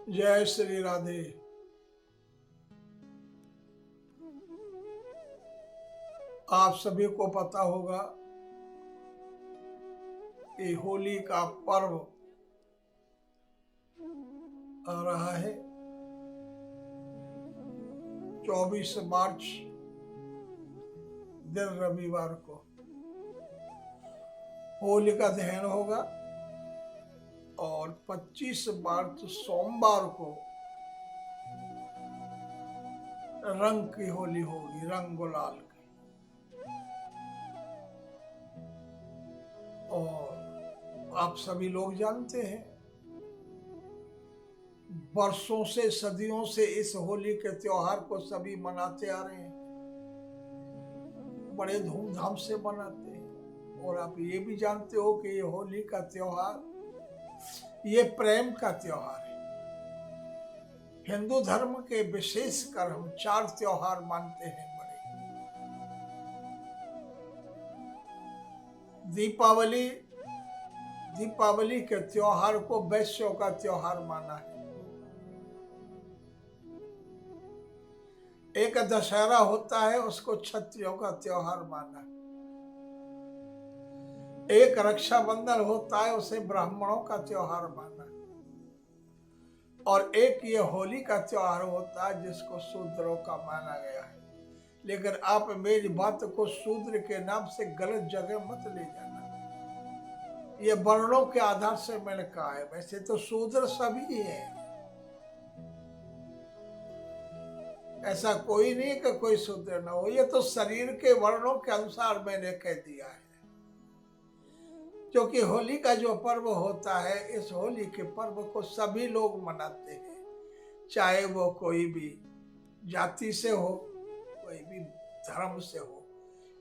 जय श्री राधे। आप सभी को पता होगा कि होली का पर्व आ रहा है 24 मार्च दिन रविवार को होली का दहन होगा और 25 मार्च सोमवार को रंग की होली होगी, रंग गुलाल की। और आप सभी लोग जानते हैं वर्षों से, सदियों से इस होली के त्योहार को सभी मनाते आ रहे हैं, बड़े धूमधाम से मनाते हैं। और आप ये भी जानते हो कि ये होली का त्योहार ये प्रेम का त्योहार है। हिंदू धर्म के विशेषकर हम 4 त्योहार मानते हैं बड़े। दीपावली के त्योहार को वैश्यों का त्योहार माना है। एक दशहरा होता है, उसको क्षत्रियों का त्योहार माना है। एक रक्षाबंधन होता है, उसे ब्राह्मणों का त्योहार माना है। और एक ये होली का त्योहार होता है जिसको शूद्रों का माना गया है। लेकिन आप मेरी बात को शूद्र के नाम से गलत जगह मत ले जाना। ये वर्णों के आधार से मैंने कहा है, वैसे तो शूद्र सभी हैं, ऐसा कोई नहीं कि कोई शूद्र ना हो। ये तो शरीर के वर्णों के अनुसार मैंने कह दिया है। क्योंकि होली का जो पर्व होता है, इस होली के पर्व को सभी लोग मनाते हैं, चाहे वो कोई भी जाति से हो, कोई भी धर्म से हो।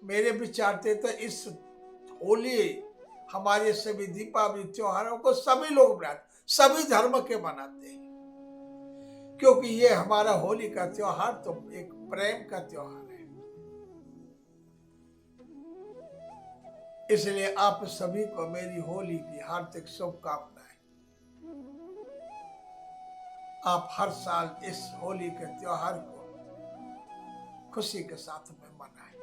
मेरे विचार से तो इस होली, हमारे सभी दीपावली त्योहारों को सभी लोग मनाते, सभी धर्म के मनाते हैं। क्योंकि ये हमारा होली का त्योहार तो एक प्रेम का त्योहार है। इसलिए आप सभी को मेरी होली की हार्दिक शुभकामनाएं। आप हर साल इस होली के त्योहार को खुशी के साथ में मनाएं।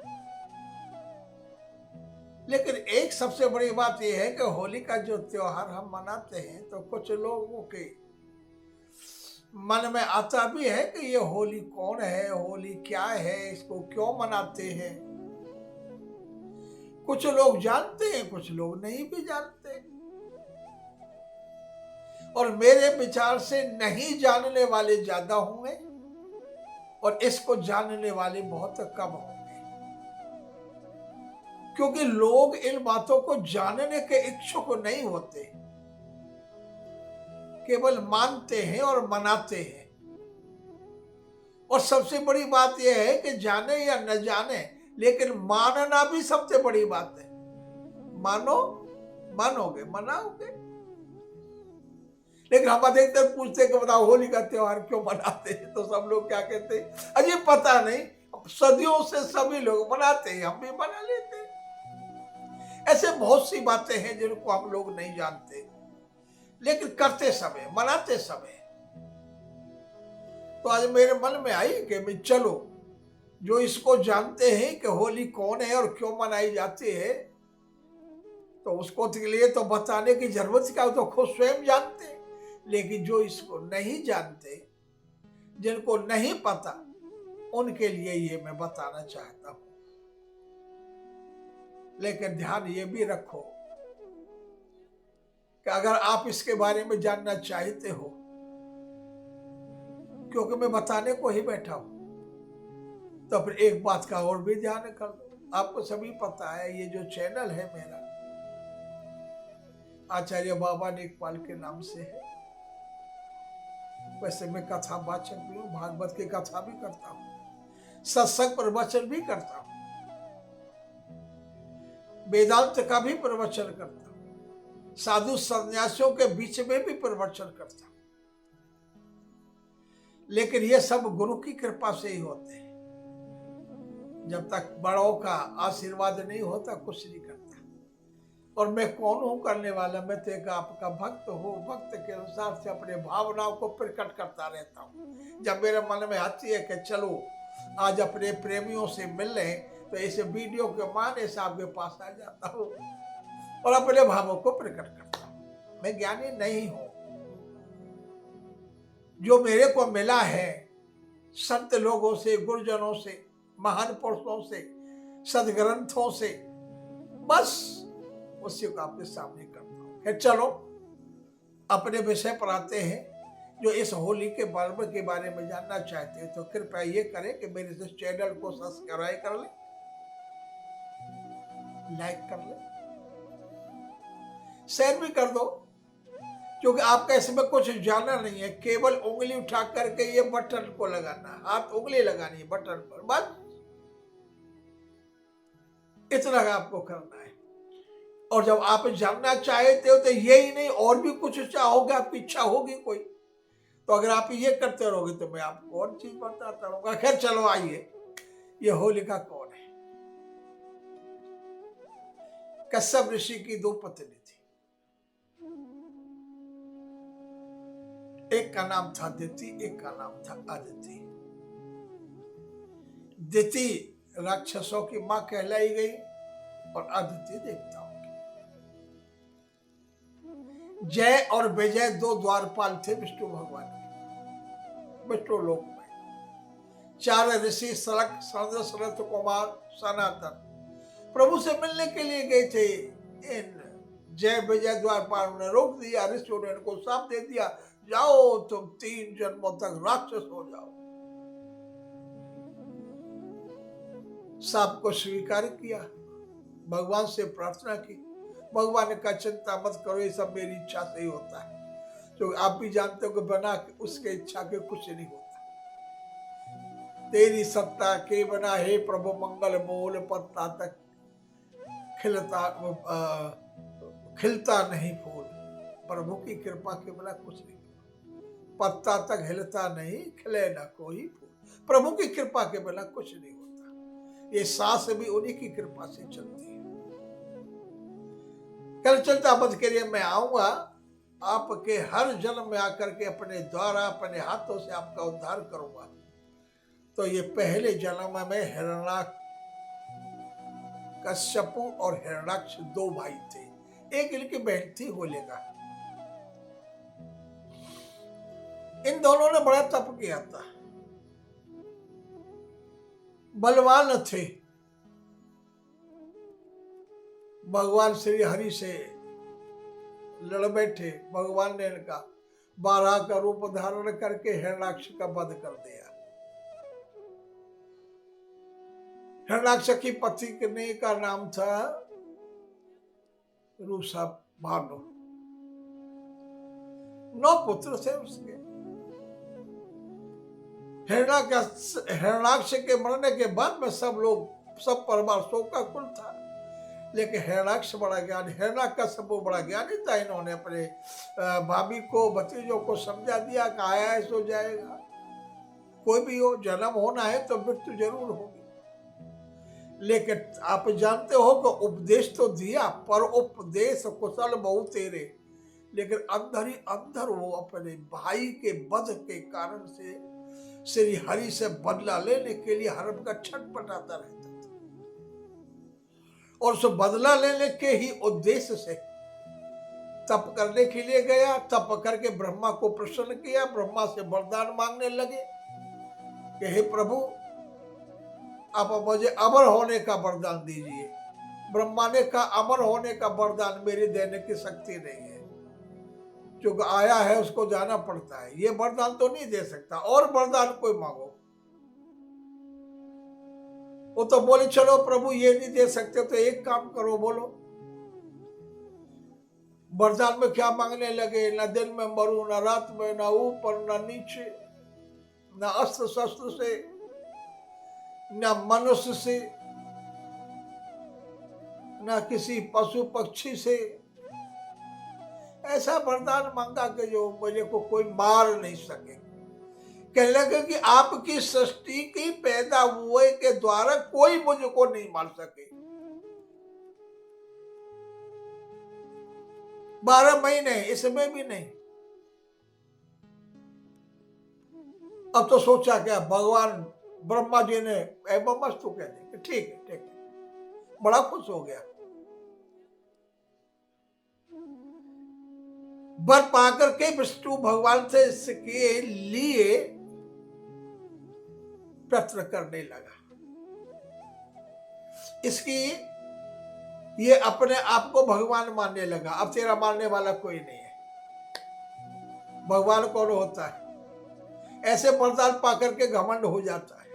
लेकिन एक सबसे बड़ी बात यह है कि होली का जो त्योहार हम मनाते हैं तो कुछ लोगों के मन में आता भी है कि ये होली कौन है, होली क्या है, इसको क्यों मनाते हैं। कुछ लोग जानते हैं, कुछ लोग नहीं भी जानते। और मेरे विचार से नहीं जानने वाले ज्यादा होंगे और इसको जानने वाले बहुत कम होंगे। क्योंकि लोग इन बातों को जानने के इच्छुक नहीं होते, केवल मानते हैं और मनाते हैं। और सबसे बड़ी बात यह है कि जाने या न जाने, लेकिन मानना भी सबसे बड़ी बात है। मानो, मानोगे, मनाओगे। लेकिन हम अधिकतर पूछते कि बताओ होली का त्योहार क्यों मनाते हैं, तो सब लोग क्या कहते हैं, अजी पता नहीं, सदियों से सभी लोग मनाते हैं, हम भी मना लेते हैं। ऐसे बहुत सी बातें हैं जिनको हम लोग नहीं जानते, लेकिन करते समय, मनाते समय। तो आज मेरे मन में आई कि मैं चलो, जो इसको जानते हैं कि होली कौन है और क्यों मनाई जाती है, तो उसको के लिए तो बताने की जरूरत क्या, तो खुद स्वयं जानते हैं। लेकिन जो इसको नहीं जानते, जिनको नहीं पता, उनके लिए ये मैं बताना चाहता हूं। लेकिन ध्यान ये भी रखो कि अगर आप इसके बारे में जानना चाहते हो, क्योंकि मैं बताने को ही बैठा हूं, तो फिर एक बात का और भी ध्यान कर दो। आपको सभी पता है, ये जो चैनल है मेरा, आचार्य बाबा नेकपाल के नाम से है। वैसे मैं कथा वाचक भी हूँ, भागवत की कथा भी करता हूँ, सत्संग प्रवचन भी करता हूँ, वेदांत का भी प्रवचन करता हूँ, साधु सन्यासियों के बीच में भी प्रवचन करता हूँ। लेकिन ये सब गुरु की कृपा से ही होते हैं। जब तक बड़ों का आशीर्वाद नहीं होता, कुछ नहीं करता। और मैं कौन हूं करने वाला? मैं तो एक आपका भक्त हूँ। भक्त के अनुसार से अपने भावनाओं को प्रकट करता रहता हूँ। जब मेरे मन में आती है कि चलो आज अपने प्रेमियों से मिल लें, तो इस वीडियो के माने से आपके पास आ जाता हूँ और अपने भावों को प्रकट करता हूँ। मैं ज्ञानी नहीं हूं। जो मेरे को मिला है संत लोगों से, गुरुजनों से, महान पुरुषों से, सदग्रंथों से, बस उसी को आपके सामने करता हूं। चलो अपने विषय पर आते हैं। जो इस होली के पर्व के बारे में जानना चाहते हैं तो कृपया ये करें कि मेरे इस चैनल को सब्सक्राइब कर लें, लाइक कर लें, शेयर भी कर दो, क्योंकि आपका इसमें कुछ जाना नहीं है। केवल उंगली उठा करके ये बटन को लगाना, हाथ उंगली लगानी है बटन पर, बस इतना आपको करना है। और जब आप जानना चाहते हो तो यही नहीं और भी कुछ चाहोगे, आपकी इच्छा होगी कोई, तो अगर आप ये करते रहोगे तो मैं आपको और चीज बताता रहूंगा। खैर चलो आइए, ये होलिका कौन है? कश्यप ऋषि की दो पत्नी थी। एक का नाम था दिति, एक का नाम था अदिति। दिति राक्षसों की मां कहलाई गई और अदिति देवताओं की। जय और विजय दो द्वारपाल थे विष्णु भगवान के, विष्णु लोक में। चार ऋषि सलक, सनद, सनत कुमार, सनातन प्रभु से मिलने के लिए गए थे। इन जय विजय द्वारपाल ने रोक दिया। ऋषियों ने इनको साथ दे दिया, जाओ तुम 3 जन्मों तक राक्षस हो जाओ। साप को स्वीकार किया, भगवान से प्रार्थना की। भगवान ने कहा चिंता मत करो, ये सब मेरी इच्छा से ही होता है। तो आप भी जानते हो कि बिना उसके इच्छा के कुछ नहीं होता। तेरी सत्ता के बिना हे प्रभु मंगल मूल पत्ता तक खिलता नहीं फूल। प्रभु की कृपा के बिना कुछ नहीं, पत्ता तक हिलता नहीं, खिले ना कोई फूल। प्रभु की कृपा के बिना कुछ नहीं होता। ये सांस भी उन्हीं की कृपा से चलती है। कल चलता मत करिए, मैं आऊंगा आपके हर जन्म में आकर के अपने द्वारा, अपने हाथों से आपका उद्धार करूंगा। तो ये पहले जन्म में हिरण्याक्ष, कश्यप और हिरण्याक्ष दो भाई थे। एक इनकी बहन थी होलिका। इन दोनों ने बड़ा तप किया था, बलवान थे। भगवान श्री हरि से लड़ बैठे। भगवान ने इनका 12 का रूप धारण करके हिरण्याक्ष का वध कर दिया। हिरण्याक्ष की पत्नी का नाम था रूषा भानु। 9 पुत्र थे उसके। हिरण्याक्ष के मरने के बाद में सब परिवार शोकाकुल था। लेकिन हिरण्याक्ष बड़ा ज्ञानी, हिरण्याकश्यप बड़ा ज्ञानी था। इन्होंने अपने भाभी को, भतीजों को समझा दिया कि आया है सो जाएगा। कोई भी हो, जन्म होना है तो मृत्यु जरूर होगी। लेकिन आप जानते हो कि उपदेश तो दिया, पर उपदेश कुशल बहु तेरे। लेकिन अंदर ही अंदर वो अपने भाई के वध के कारण से श्री हरि से बदला लेने के लिए हर वक्त छटपटाता रहता था। और उस बदला लेने के ही उद्देश्य से तप करने के लिए गया। तप करके ब्रह्मा को प्रसन्न किया। ब्रह्मा से वरदान मांगने लगे कि हे प्रभु, आप मुझे अमर होने का वरदान दीजिए। ब्रह्मा ने कहा अमर होने का वरदान मेरी देने की शक्ति नहीं है, जो आया है उसको जाना पड़ता है। ये वरदान तो नहीं दे सकता, और वरदान कोई मांगो। वो तो बोले चलो प्रभु ये नहीं दे सकते तो एक काम करो, बोलो। वरदान में क्या मांगने लगे? न दिन में मरू, न रात में, न ऊपर न नीचे, न अस्त्र शस्त्र से, न मनुष्य से, न किसी पशु पक्षी से। ऐसा वरदान मांगा कि जो मुझे को कोई मार नहीं सके। कहने लगे कि आपकी सृष्टि की पैदा हुए के द्वारा कोई मुझको नहीं मार सके। 12 महीने इसमें भी नहीं। अब तो सोचा क्या, भगवान ब्रह्मा जी ने एवं मस्तु कह देंगे, ठीक है ठीक है, बड़ा खुश हो गया। वर पाकर के विष्णु भगवान से इसके लिए प्रश्न करने लगा। इसकी ये अपने आप को भगवान मानने लगा। अब तेरा मानने वाला कोई नहीं है। भगवान कौन होता है? ऐसे वरदान पाकर के घमंड हो जाता है।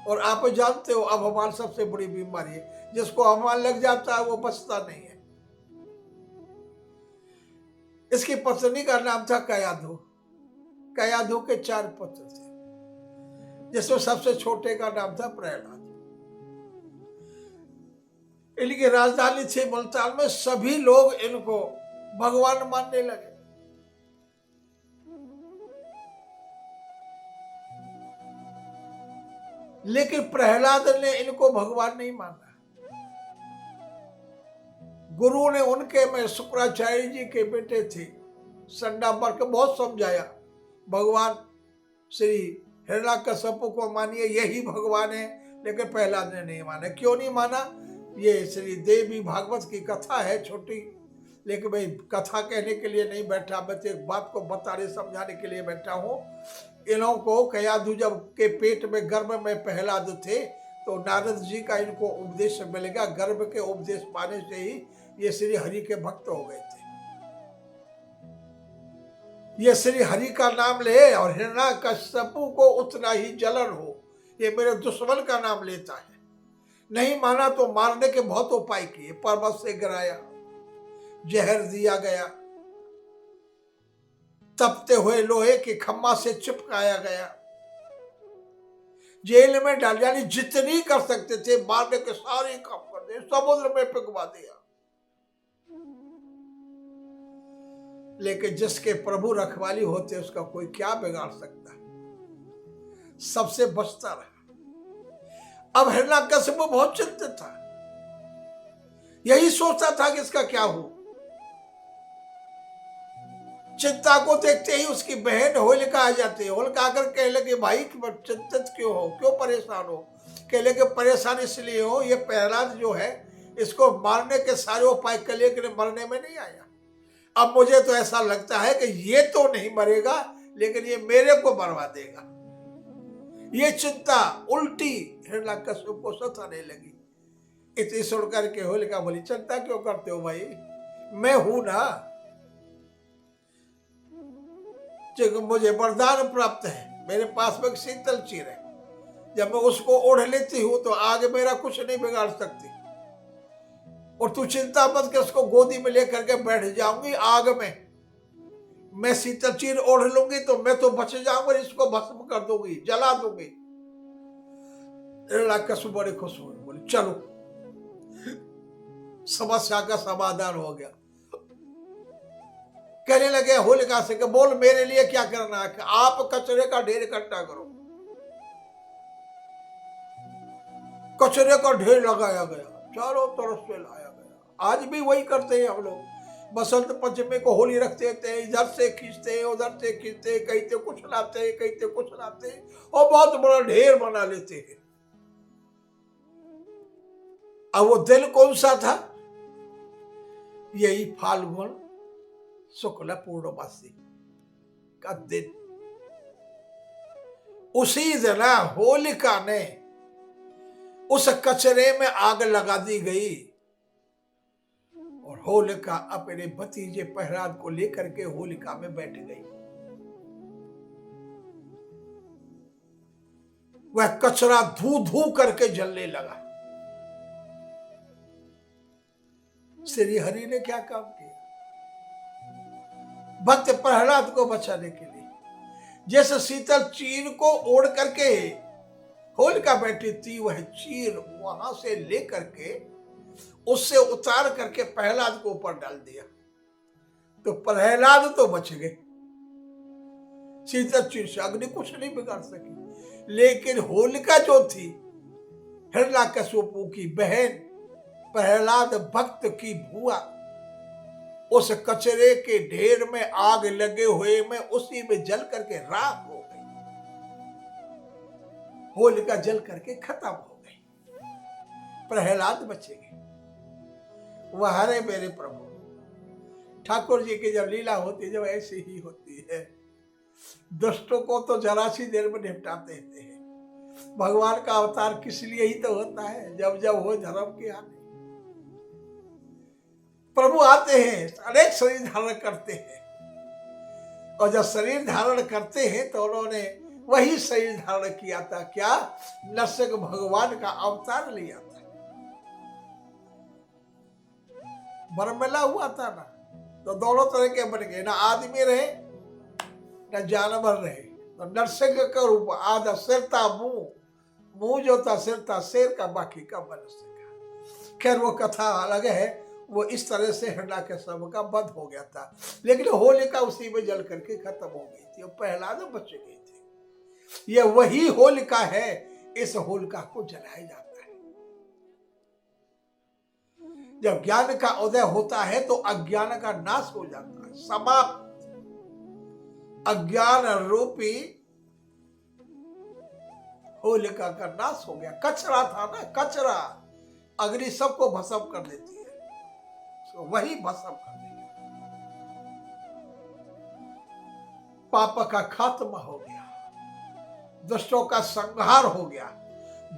और आप जानते हो अभिमान सबसे बड़ी बीमारी है। जिसको अभिमान लग जाता है वो बचता नहीं है। इसकी पत्नी का नाम था कयाधु। कयाधु के 4 पुत्र थे, जिसमें सबसे छोटे का नाम था प्रहलाद। इनकी राजधानी थी मुल्तान में। सभी लोग इनको भगवान मानने लगे। लेकिन प्रहलाद ने इनको भगवान नहीं माना। गुरु ने उनके में शुक्राचार्य जी के बेटे थे संडाबर को बहुत समझाया, भगवान श्री हिरण्यकश्यप को मानिए, यही भगवान है। लेकिन प्रहलाद ने नहीं माना। क्यों नहीं माना? ये श्री देवी भागवत की कथा है छोटी, लेकिन भाई कथा कहने के लिए नहीं बैठा, मैं तो एक बात को बताने समझाने के लिए बैठा हूँ। इन्हों को कयाधु जब के पेट में गर्भ में प्रहलाद थे तो नारद जी का इनको उपदेश मिलेगा। गर्भ के उपदेश पाने से ही ये श्री हरि के भक्त हो गए थे। ये श्री हरि का नाम ले और हिरण्यकश्यप को उतना ही जलन हो, ये मेरे दुश्मन का नाम लेता है। नहीं माना तो मारने के बहुत उपाय किए। पर्वत से गिराया, जहर दिया गया, तपते हुए लोहे के खम्मा से चिपकाया गया, जेल में डाल, यानी जितनी कर सकते थे मारने के सारे काम कर दिए, समुद्र में पिघवा दिया। लेकिन जिसके प्रभु रखवाली होते उसका कोई क्या बिगाड़ सकता है? सबसे बचता रहा। अब हिरण्यकश्यप बहुत चिंतित था। यही सोचता था कि इसका क्या हो। चिंता को देखते ही उसकी बहन होलिका आ जाती है। होलिका आकर कह लगे, भाई चिंतित क्यों हो, क्यों परेशान हो? कह लगे, परेशान इसलिए हो, ये प्रहलाद जो है इसको मारने के सारे उपाय कर, लेकिन मरने में नहीं आया। अब मुझे तो ऐसा लगता है कि ये तो नहीं मरेगा, लेकिन ये मेरे को मरवा देगा। ये चिंता उल्टी हिरण्यकश्यप को सताने लगी। इतनी सुन करके होलिका बोली, चिंता क्यों करते हो भाई, मैं हूं ना। मुझे वरदान प्राप्त है, मेरे पास में शीतल चीर है। जब मैं उसको ओढ़ लेती हूं तो आगे मेरा कुछ नहीं बिगाड़ सकती। और तू चिंता मत कि उसको गोदी में लेकर के बैठ जाऊंगी आग में। मैं शीतल चीर ओढ़ लूंगी तो मैं तो बच जाऊंगा, इसको भस्म कर दूंगी, जला दूंगी। हिरण्यकश्यप बड़े खुश हुए, बोले चलो समस्या का समाधान हो गया। कहने लगे होलिका से कि बोल मेरे लिए क्या करना है? कि आप कचरे का ढेर इकट्ठा करो। कचरे का ढेर लगाया गया, चारों तरफ से लाया गया। आज भी वही करते हैं हम लोग। बसंत पंचमी को होली रखते थे, इधर से खींचते उधर से खींचते, कहीं से कुछ लाते कहीं से कुछ लाते और बहुत बड़ा ढेर बना लेते हैं। अब वो दिन कौन सा था? यही फाल्गुन शुक्ल पूर्णमासी का दिन। उसी दिन होलिका ने उस कचरे में आग लगा दी गई और होलिका अपने भतीजे प्रहलाद को लेकर के होलिका में बैठ गई। वह कचरा धू धू करके जलने लगा। श्री हरि ने क्या काम किया? भक्त प्रहलाद को बचाने के लिए जैसे शीतल चीर को ओढ़ करके होलिका बैठी थी, वह चीर वहां से लेकर के उससे उतार करके प्रहलाद को ऊपर डाल दिया तो प्रहलाद तो बच गए। शीतल चीर से अग्नि कुछ नहीं बिगाड़ सकी। लेकिन होलिका जो थी हिरण्यकश्यप की बहन, प्रहलाद भक्त की बुआ, उस कचरे के ढेर में आग लगे हुए में उसी में जल करके राख हो गई। होलिका जल करके खत्म हो गई, प्रहलाद बचेंगे। वह हरे मेरे प्रभु, ठाकुर जी की जब लीला होती जब ऐसी ही होती है, दुष्टों को तो जरा सी देर में निपटाते हैं। भगवान का अवतार किस लिए ही तो होता है, जब जब हो धर्म के आने। प्रभु आते हैं, अनेक शरीर धारण करते हैं, और जब शरीर धारण करते हैं तो उन्होंने वही शरीर धारण किया था, क्या? नरसिंह भगवान का अवतार लिया था। बरमेला हुआ था ना, तो दोनों तरह के बन गए, ना आदमी रहे ना जानवर रहे। तो नरसिंह का रूप आधा सिर था, मुंह जो था सिर था शेर का, बाकी का मनुष्य का। खैर वो कथा अलग है, वो इस तरह से हिरण्यकश्यप का वध हो गया था। लेकिन होलिका उसी में जल करके खत्म हो गई थी और प्रहलाद बच गए थे। ये वही होलिका है, इस होलिका को जलाया जाता है। जब ज्ञान का उदय होता है तो अज्ञान का नाश हो जाता है, समाप्त। अज्ञान रूपी होलिका का नाश हो गया। कचरा था ना, कचरा, अग्नि सबको भस्म कर देती है, तो वही भस्म कर देगी। पाप का खात्मा हो गया, दुष्टों का संहार हो गया।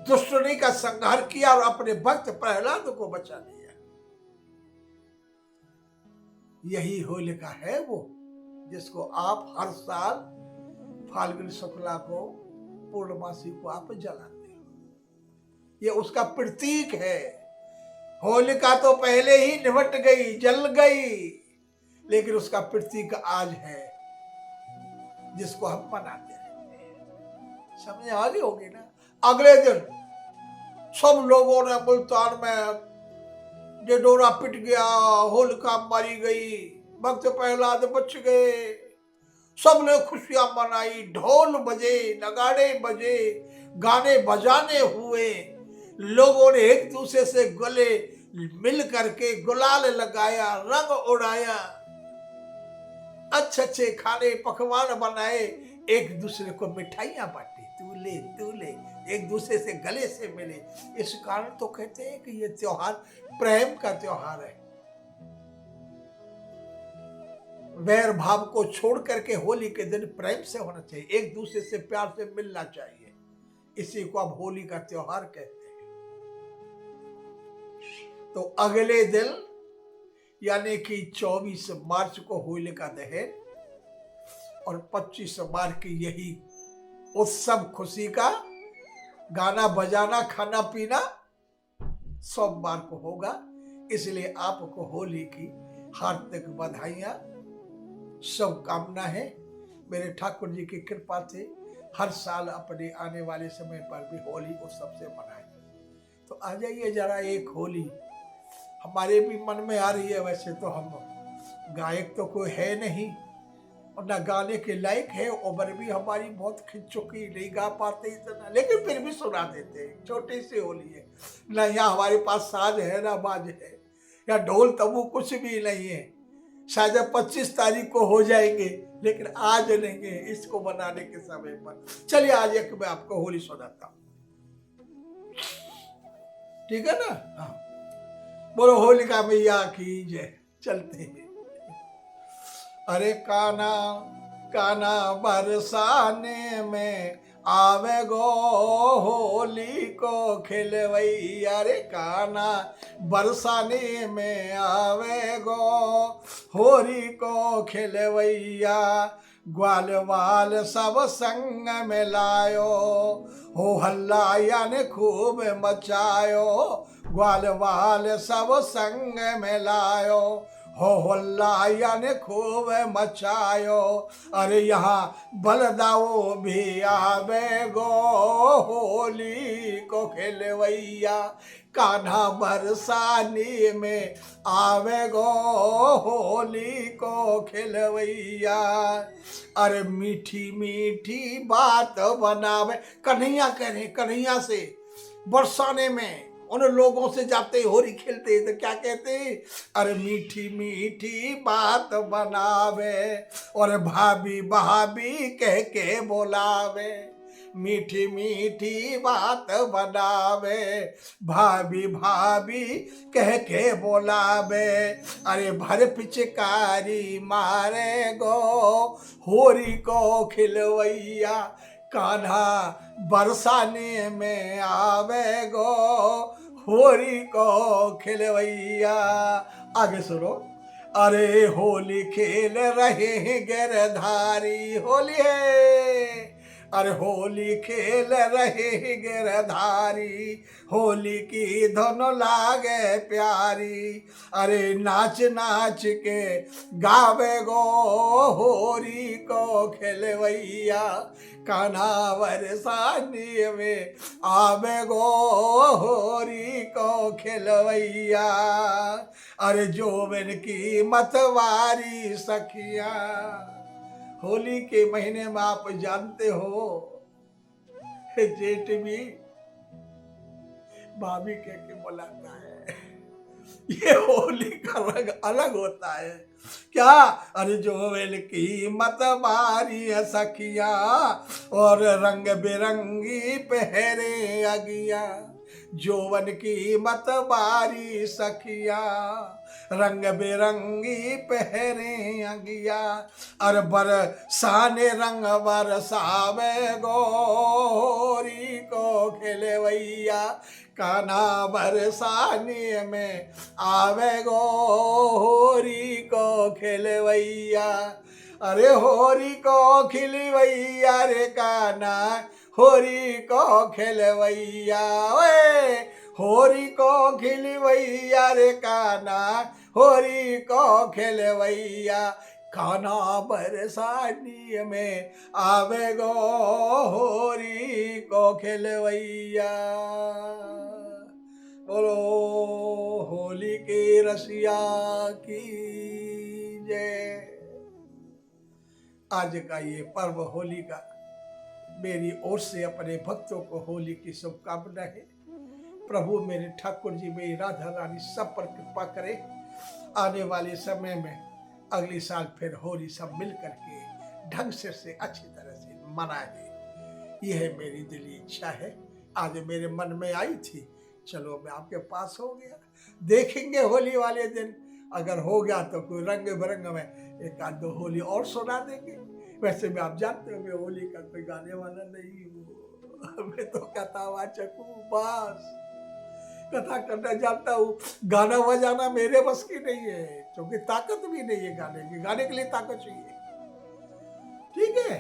दुष्टनी का संहार किया और अपने भक्त प्रहलाद को बचा लिया। यही होलिका है वो, जिसको आप हर साल फाल्गुन शुक्ला को, पूर्णमासी को आप जलाते हो। ये उसका प्रतीक है। होलिका तो पहले ही निमट गई, जल गई, लेकिन उसका प्रतीक आज है, जिसको हम मनाते रहते हैं। समझ आ गई होगी ना? अगले दिन सब लोगों ने मुल्तान में डोरा पिट गया, होलिका मारी गई, भक्त प्रहलाद बच गए। सबने खुशियां मनाई, ढोल बजे, नगाड़े बजे, गाने बजाने हुए। लोगों ने एक दूसरे से गले मिल करके गुलाल लगाया, रंग उड़ाया, अच्छे अच्छे खाने पकवान बनाए, एक दूसरे को मिठाइयां बांटी, तू ले, एक दूसरे से गले से मिले। इस कारण तो कहते हैं कि ये त्योहार प्रेम का त्योहार है। वैर भाव को छोड़ करके होली के दिन प्रेम से होना चाहिए, एक दूसरे से प्यार से मिलना चाहिए। इसी को अब होली का त्योहार कहते हैं। तो अगले दिन यानी कि 24 मार्च को होलिका दहन और 25 मार्च की यही उत्सव खुशी का, गाना बजाना खाना पीना सोमवार को होगा। इसलिए आपको होली की हार्दिक बधाइयां, शुभकामना है। मेरे ठाकुर जी की कृपा से हर साल अपने आने वाले समय पर भी होली उत्सव से मनाएं। तो आ जाइए जरा, एक होली हमारे भी मन में आ रही है। वैसे तो हम गायक तो कोई है नहीं और ना गाने के लायक है, उम्र भी हमारी बहुत खिंच चुकी, नहीं गा पाते इतना, लेकिन फिर भी सुना देते हैं। छोटी सी होली है ना, यहाँ हमारे पास साज है ना बाज है, या ढोल तबू कुछ भी नहीं है। शायद 25 तारीख को हो जाएंगे, लेकिन आज नहीं है इसको बनाने के समय पर। चलिए आज एक मैं आपको होली सुनाता हूँ, ठीक है ना? हाँ, बोलो होलिका मैया की जय। चलते हैं। अरे काना काना बरसाने में आवे गो होली को खिलवैया। रे काना बरसाने में आवे गो होली को खिलवैया। ग्वाल वाल सब संग में लायो, हो हल्ला यानी खूब मचायो। ग्वाल वाल सब संग में लायो, हो हल्ला यानी खूब मचायो। अरे यहाँ बलदाओ भी आवे गो होली को खेलवैया। कान्हा बरसानी में आवे गो होली को खेलवैया। अरे मीठी मीठी बात बनावे, कन्हैया कह रहे, कन्हैया से बरसाने में उन लोगों से जाते होली खेलते तो क्या कहते, अरे मीठी मीठी बात बनावे और भाभी भाभी कह के बोलावे, मीठी मीठी बात बनावे भाभी भाभी कह के बोलावे, अरे भर पिचकारी मारे गो होरी को खिलवैया, कान्हा बरसाने में आवे गो होरी को खिलवैया। आगे सुनो, अरे होली खेल रहे हैं गिरधारी, होली है, अरे होली खेल रहे हैं गिरधारी, होली की धुन लागे प्यारी, अरे नाच नाच के गावे गो होरी को खेलवैया, कान्हा बरसाने में आवे गो होरी को खेलवैया, अरे जोबन की मतवारी सखिया। होली के महीने में आप जानते हो जेठ भी भाभी कह के बुलाता है, ये होली का रंग अलग होता है। क्या, अरे जोबन की मतवारी सखिया और रंग बिरंगी पहरे अगिया, जोवन की मतवारी सखिया रंग बिरंगी पहरे अगिया, अर बरसाने रंग बरसावे गोरी को खिलवैया, कान्हा बरसाने में आवे गो होरी को खिलवैया, अरे होरी को खिलवैया रे कान्हा होरी को खिलवैया, ओए होरी को खिलवैया रे कान्हा होरी को खिलवैया, कान्हा बरसानी में आवे गो होरी को खिलवैया। बोलो होली के रसिया की जय। आज का ये पर्व होली का मेरी ओर से अपने भक्तों को होली की शुभकामना है। प्रभु मेरे ठाकुर जी मेरी राधा रानी सब पर कृपा करे। आने वाले समय में अगले साल फिर होली सब मिल करके ढंग से अच्छी तरह से मनाए, यह मेरी दिली इच्छा है। आज मेरे मन में आई थी, चलो मैं आपके पास हो गया। देखेंगे होली वाले दिन, अगर हो गया तो कोई रंग बिरंग में एक आध दो होली और सुना देंगे। वैसे भी आप जानते हो मैं होली का कोई गाने वाला नहीं हूँ, मैं तो कथावाचक हूँ, बस कथा करना जानता हूँ। गाना बजाना मेरे बस की नहीं है, क्योंकि ताकत भी नहीं है गाने की, गाने के लिए ताकत चाहिए। ठीक है।